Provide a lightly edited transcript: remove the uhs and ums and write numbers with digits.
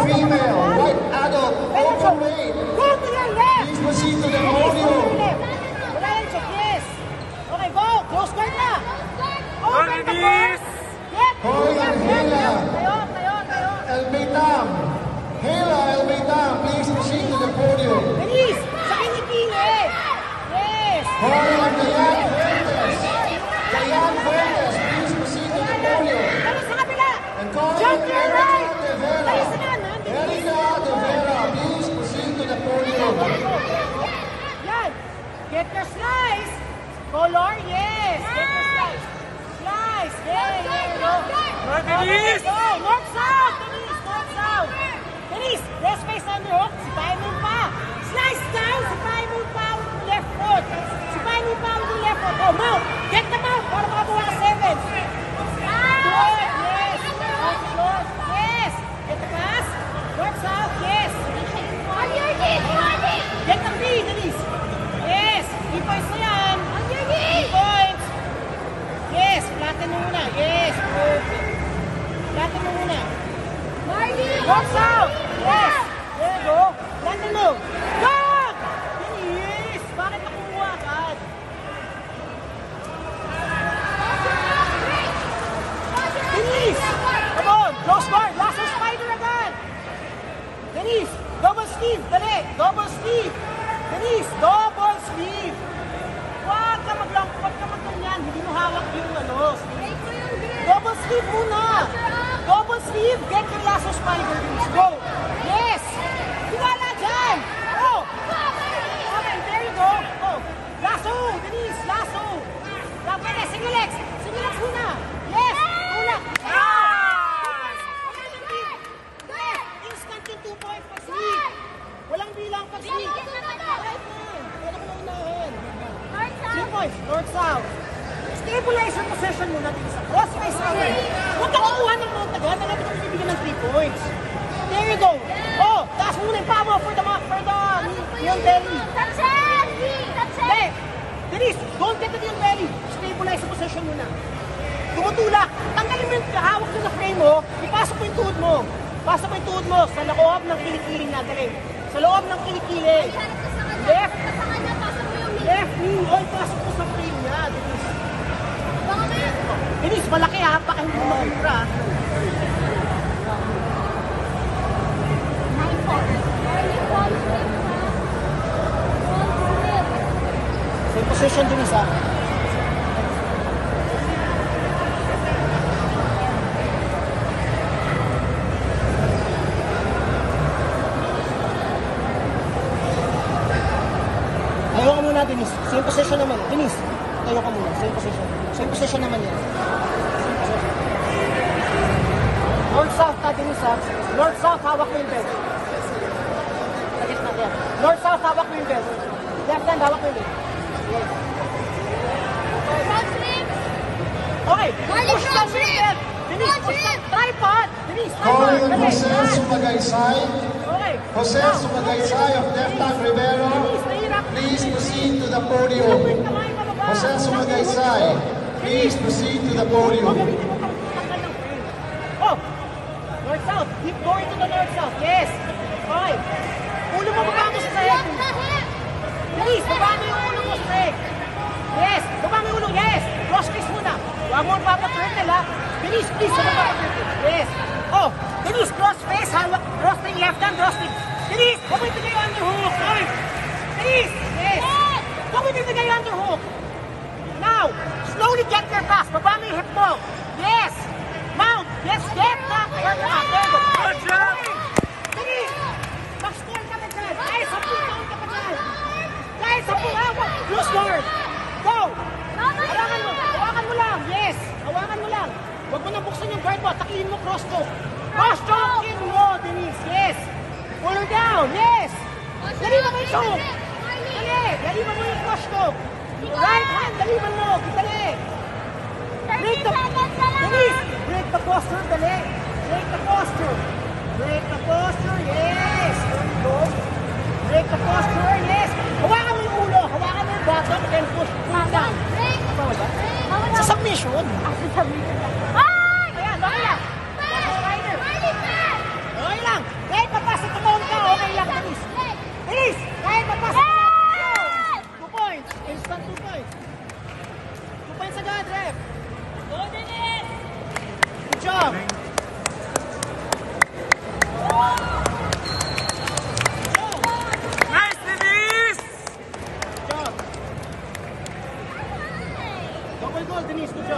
female, white adult, overweight. Go to your left. Please proceed to the Go to your podium. left. Wala yung check, yes. Okay, go. Close guard na. Open the doors. Get. Hoy, Hela. Tayo. El Beitam. Hela El Beitam, please proceed to the podium. Denise, sa kinikili. Yes. Hoy, Dayan Fuentes. Dayan Fuentes, please proceed to the podium. Ano sa kabila? And call Jump your Erika right. De Vera. Tayo sa kanan, Denise. Erika De Vera, please proceed to the podium. Yan. Get your slice. Color, yes. Get your slice. Slice. Yeah. Go. Denise! Go. North, south. Denise, north, south. Denise, left face underhook. Sipahin mo pa. Slice down. Sipahin mo pa with the left foot. Sipahin mo pa with the left foot. Oh, mount. Get the mount para makabuha ka 7. Good. Yes. Short. Yes. Get the pass. North, south. Yes. Get the free, Denise. Yes. 3 points na yan. 3 points. Yes. Flatten mo muna. Yes. Perfect. Flatten mo muna. North, south. Yes. There you go. Flatten mo. Go! Denise. Bakit nakuha agad? Denise. Come on. Close guard. Lasso spider agad. Denise. Double sleeve. Dali. Double sleeve. Denise. Double sleeve. Huwag ka magganyan. Hindi mo hawak yung sleeve. Double sleeve muna. Double sleeve. Get your lasso spider. Denise. Go. Yes. Wala dyan. Oh. Okay. There you go. Oh. Lasso. Denise. Lasso. Pwede. Single legs. Single legs muna. Yes. Ulak. Instant yung 2 points pag sleeve. Walang bilang pag sleeve. Right man. Pwede ko na unahin. 3 points. North, south. Stabilize your possession muna din sa cross face away. Huwag ka kukuha ng mount agad. Ang natin kami bibigyan ng 3 points. There you go. Oh, taas mo muna yung paa mo for the yung belly. Hindi. Denise, don't get to the belly. Stabilize your possession muna. Tumutulak. Tanggalin mo yung kahawak mo sa frame mo. Ipasok mo yung tuhod mo. Pasok mo yung tuhod mo sa loob ng kilikiling natin. Sa loob ng kilikiling. Left. Left knee. O, ipasok mo sa frame niya. Denise. Denise, malaki ha. Baka hindi mo makura. Same position, Denise ha. Tayo ka muna, Denise. Same position naman. Denise, tayo ka muna. Same position. Same position naman yan. Same position. North-south ka, Denise ha. North-south, hawak mo yung belt. Sagit na yan. North-south, hawak mo yung belt. Left hand, hawak mo yung belt. Yes. Okay. Push down mo yung belt. Denise, push down. Tripod. Denise, tripod. Calling on Dali. Jose Sumagaysay. Okay. Jose Sumagaysay of Deftac Rivero. Denise, nahirap. Please proceed to the podium. Kamay pababa. Jose Sumagaysay, please proceed to the podium. Gamitin mo pang tanggal ng frame. Oh! North-south. Keep going to the north-south. Yes. Okay. Ulo mo baba mo sa sahig. Please, baba mo yung ulo mo straight. Yes. Baba mo yung ulo. Yes. Cross face muna. Huwag mo papaturtle ha. Denise, please. Huwag mo papaturtle. Yes. Oh. Denise, cross face. Hawak. Cross thing left hand. Cross thing. Denise, huwag mo itigay yung underhook. Okay. Denise. Yes. Huwag mo itigay yung underhook. Now, slowly get your pass. Baba mo yung hip mo. Yes. Mount. Yes, get that. There you go. Good job! Denise, mag-score ka na dyan. Kahit 10 taon ka pa dyan. Kahit 10 hawak. Close guard. Go. Hawakan mo lang. Yes. Hawakan mo lang. Huwag mo nang buksan yung guard mo. Takihin mo cross choke. Cross choke mo, Denise. Yes. Pull her down. Yes. Daliman mo yung choke. Dali. Daliman mo yung cross choke. Right hand. Daliman mo. Dali. Break the... Denise. Break the posture. Dali. Break the posture. Break the posture. Yes. There you go. Break the posture. Yes. Hawakan mo yung ulo. Hawakan mo yung bottom. Then push. Pull down. Sa submission. Ayan. Okay lang. Okay lang. Double goal, Denise. Good job.